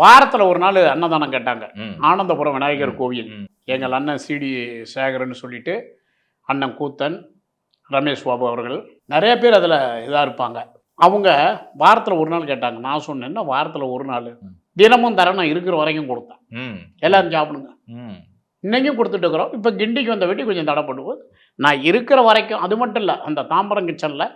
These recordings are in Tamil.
வாரத்தில் ஒரு நாள் அன்னதானம் கேட்டாங்க. ஆனந்தபுரம் விநாயகர் ம். கோவில். ம். எங்கள் அண்ணன் சிடி சேகர்னு சொல்லிட்டு, அண்ணன் கூத்தன், ரமேஷ் பாபு அவர்கள் நிறைய பேர் அதில் இதாக இருப்பாங்க. அவங்க வாரத்தில் ஒரு நாள் கேட்டாங்க. நான் சொன்னேன், என்ன வாரத்தில் ஒரு நாள், தினமும் தரேன், நான் இருக்கிற வரைக்கும் கொடுத்தேன். எல்லாரும் சாப்பிடுங்க. இன்னைக்கும் கொடுத்துட்டு இருக்கிறோம். இப்போ கிண்டிக்கு வந்த வெட்டி கொஞ்சம் தடை பண்ணுவோம். நான் இருக்கிற வரைக்கும். அது மட்டும் இல்லை, அந்த தாம்பரம் கிச்சனில்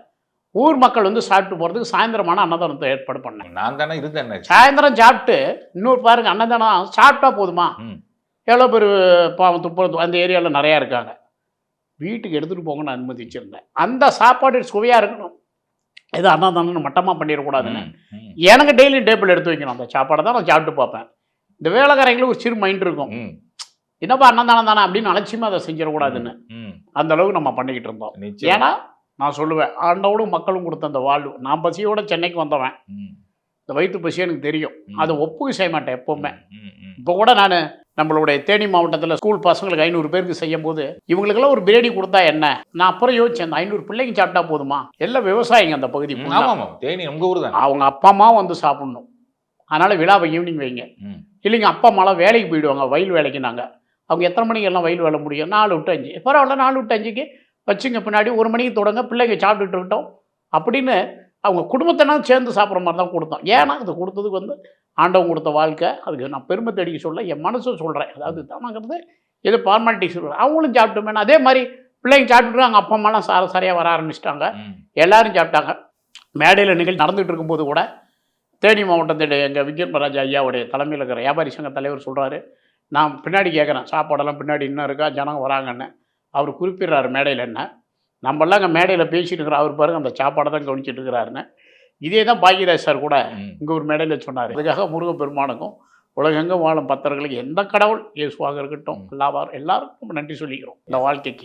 ஊர் மக்கள் வந்து சாப்பிட்டு போகிறதுக்கு சாயந்தரமான அன்னதானத்தை ஏற்பாடு பண்ணேன். நான் தானே இருந்தேன். சாயந்தரம் சாப்பிட்டு இன்னொரு பாருங்க, அன்னதானம் சாப்பிட்டா போதுமா? எவ்வளோ பேர் பாவம் துப்புறது அந்த ஏரியாவில் நிறையா இருக்காங்க. வீட்டுக்கு எடுத்துகிட்டு போங்கன்னு அனுமதிச்சிருந்தேன். அந்த சாப்பாடு சுவையாக இருக்கணும். எது அன்னதானம் மட்டமாக பண்ணிடக்கூடாதுன்னு எனக்கு டெய்லி டேபிள் எடுத்து வைக்கணும். அந்த சாப்பாடை தான் நான் சாப்பிட்டு பார்ப்பேன். இந்த வேலைக்காரங்களுக்கு ஒரு சிறு மைண்ட் இருக்கும், என்னப்பா அன்னதானம் தானே அப்படின்னு அலட்சியமாக அதை செஞ்சிடக்கூடாதுன்னு. அந்த அளவுக்கு நம்ம பண்ணிக்கிட்டு இருந்தோம். ஏன்னா நான் சொல்லுவேன், ஆண்டோடும் மக்களும் கொடுத்த அந்த வாழ்வு. நான் பசியோட சென்னைக்கு வந்தவன். இந்த வயிற்று பசி எனக்கு தெரியும். அதை ஒப்புக்கு செய்ய மாட்டேன் எப்போவுமே. இப்போ கூட நான் நம்மளுடைய தேனி மாவட்டத்தில் ஸ்கூல் பசங்களுக்கு 500 பேருக்கு செய்யும் போது இவங்களுக்கெல்லாம் ஒரு பிரியாணி கொடுத்தா என்ன? நான் அப்புறம் யோசிச்சேன், அந்த 500 பிள்ளைங்க சாப்பிட்டா போதுமா? எல்லாம் விவசாயிங்க அந்த பகுதி. தேனி உங்கள் ஊர் தான். அவங்க அப்பா அம்மா வந்து சாப்பிடணும். அதனால் விழாவை ஈவினிங் வைங்க. இல்லைங்க, அப்பா அம்மாலாம் வேலைக்கு போயிடுவாங்க, வயல் வேலைக்கு. நாங்கள் அவங்க எத்தனை மணிக்கு எல்லாம் வயல் வேலை முடியும்? 4 to 5. பரவாயில்ல, 4 to 5க்கு வச்சுங்க. பின்னாடி 1 மணிக்கு தொடங்க, பிள்ளைங்க சாப்பிட்டுட்டு இருக்கட்டும் அப்படின்னு அவங்க குடும்பத்தினாலும் சேர்ந்து சாப்பிட்ற மாதிரி தான் கொடுத்தோம். ஏன்னா அது கொடுத்ததுக்கு வந்து ஆண்டவன் கொடுத்த வாழ்க்கை. அதுக்கு நான் பெருமை தேடிக்க சொல்ல, என் மனசை சொல்கிறேன். அதாவது தானாங்கிறது எது ஃபார்மாலிட்டிஸ் சொல்கிறேன். அவங்களும் சாப்பிட்டோமே. அதே மாதிரி பிள்ளைங்க சாப்பிட்டுட்டு அவங்க அப்பா அம்மாலாம் சரியாக வர ஆரம்பிச்சிட்டாங்க. எல்லோரும் சாப்பிட்டாங்க. மேடையில் நிகழ்ச்சி நடந்துகிட்டு இருக்கும்போது கூட தேனி மாவட்டத்துடைய எங்கள் விக்ரமராஜா ஐயாவுடைய தலைமையில் இருக்கிற வியாபாரி சங்க தலைவர் சொல்கிறாரு, நான் பின்னாடி கேட்குறேன், சாப்பாடெல்லாம் பின்னாடி இன்னும் இருக்கா, ஜனங்க வராங்கன்னு. அவர் குறிப்பிட்றாரு மேடையில். என்ன நம்மளாம் அங்கே மேடையில் பேசிட்டு இருக்கிற அவர் பாருங்க அந்த சாப்பாடை தான் கவனிச்சிட்டு இருக்கிறாருன்னு. இதே தான் பாக்யராஜ் சார் கூட இங்கே ஒரு மேடையில் சொன்னார். அதுக்காக முருகப்பெருமானுக்கும் உலகெங்கும் வாழும் பக்தர்களுக்கு எந்த கடவுள் இயேசுவாக இருக்கட்டும், எல்லாருக்கும் நன்றி சொல்லிக்கிறோம் இந்த வாழ்க்கைக்கு.